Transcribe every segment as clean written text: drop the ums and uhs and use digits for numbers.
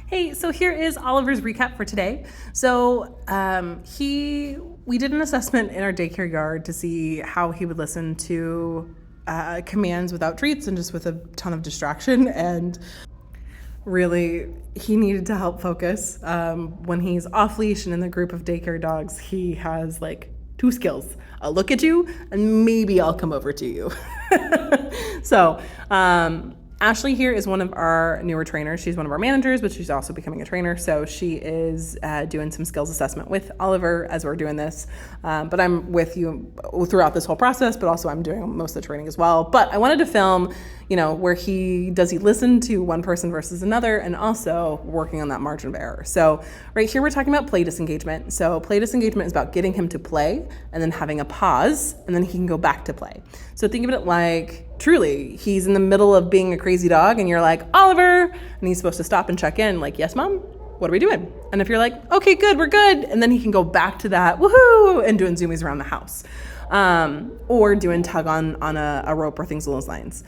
Hey, so here is Oliver's recap for today. So we did an assessment in our daycare yard to see how he would listen to commands without treats and just with a ton of distraction. And really, he needed to help focus. When he's off leash and in the group of daycare dogs, he has like two skills. I'll look at you and maybe I'll come over to you. So, Ashley here is one of our newer trainers. She's one of our managers, but she's also becoming a trainer. So she is doing some skills assessment with Oliver as we're doing this. But I'm with you throughout this whole process, but also I'm doing most of the training as well. But I wanted to film, where he listen to one person versus another, and also working on that margin of error. So right here, we're talking about play disengagement. So play disengagement is about getting him to play and then having a pause, and then he can go back to play. So think of it like, truly, he's in the middle of being a crazy dog and you're like, Oliver, and he's supposed to stop and check in like, yes, mom, what are we doing? And if you're like, okay, good, we're good. And then he can go back to that woohoo and doing zoomies around the house. Or doing tug on a rope or things along those lines.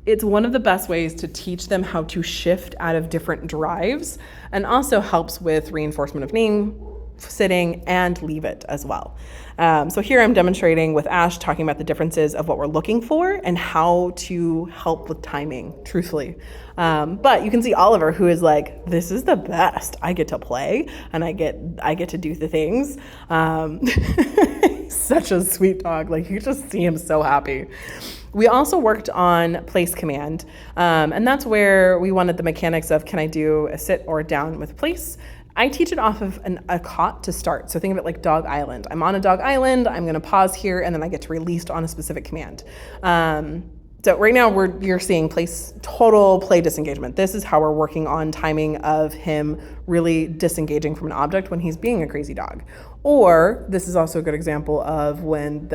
It's one of the best ways to teach them how to shift out of different drives, and also helps with reinforcement of kneeing, sitting, and leave it as well. So here I'm demonstrating with Ash, talking about the differences of what we're looking for and how to help with timing, truthfully. But you can see Oliver, who is like, this is the best. I get to play and I get to do the things. He's such a sweet dog. Like, you just see him so happy. We also worked on place command, and that's where we wanted the mechanics of, can I do a sit or a down with place? I teach it off of a cot to start. So think of it like dog island. I'm on a dog island, I'm gonna pause here, and then I get to release on a specific command. So right now you're seeing total play disengagement. This is how we're working on timing of him really disengaging from an object when he's being a crazy dog. Or this is also a good example of when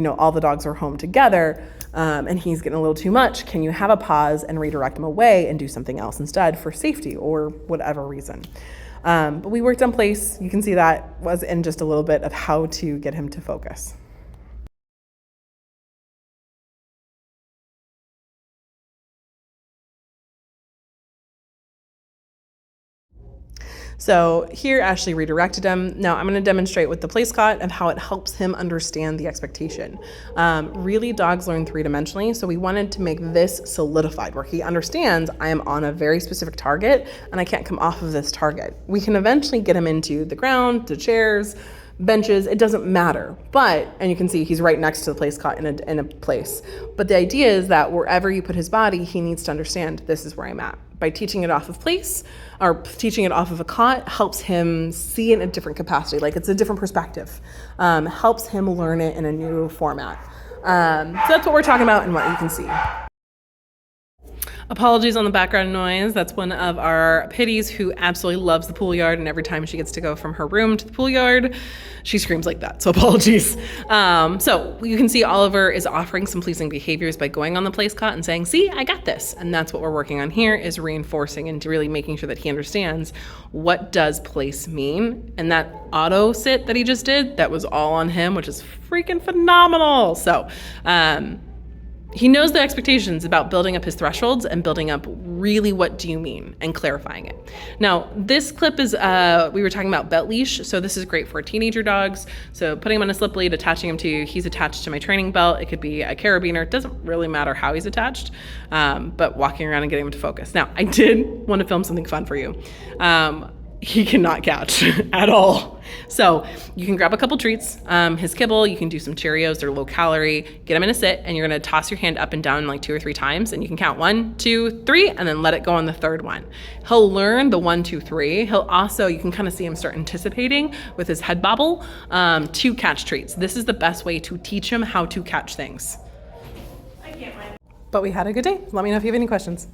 all the dogs are home together, and he's getting a little too much. Can you have a pause and redirect him away and do something else instead for safety or whatever reason? But we worked on place. You can see that was in just a little bit of how to get him to focus. So here, Ashley redirected him. Now I'm going to demonstrate with the place cot of how it helps him understand the expectation. Really, dogs learn three-dimensionally, so we wanted to make this solidified, where he understands I am on a very specific target and I can't come off of this target. We can eventually get him into the ground, to chairs, benches, it doesn't matter. And you can see he's right next to the place cot in a place. But the idea is that wherever you put his body, he needs to understand this is where I'm at. By teaching it off of place or teaching it off of a cot helps him see it in a different capacity, like it's a different perspective. Helps him learn it in a new format. So that's what we're talking about and what you can see. Apologies on the background noise. That's one of our pitties who absolutely loves the pool yard, and every time she gets to go from her room to the pool yard, she screams like that, so apologies. So you can see Oliver is offering some pleasing behaviors by going on the place cot and saying, see, I got this. And that's what we're working on here, is reinforcing and really making sure that he understands what does place mean. And that auto sit that he just did, that was all on him, which is freaking phenomenal. So, he knows the expectations about building up his thresholds and building up really what do you mean and clarifying it. Now, this clip is, we were talking about belt leash. So this is great for teenager dogs. So putting him on a slip lead, attaching him to, he's attached to my training belt. It could be a carabiner. It doesn't really matter how he's attached, but walking around and getting him to focus. Now, I did want to film something fun for you. He cannot catch at all. So you can grab a couple treats, his kibble, you can do some Cheerios, they're low calorie, get him in a sit, and you're gonna toss your hand up and down like 2 or 3 times, and you can count 1, 2, 3, and then let it go on the third one. He'll learn the 1, 2, 3. He'll also, you can kind of see him start anticipating with his head bobble to catch treats. This is the best way to teach him how to catch things. I can't wait. But we had a good day. Let me know if you have any questions.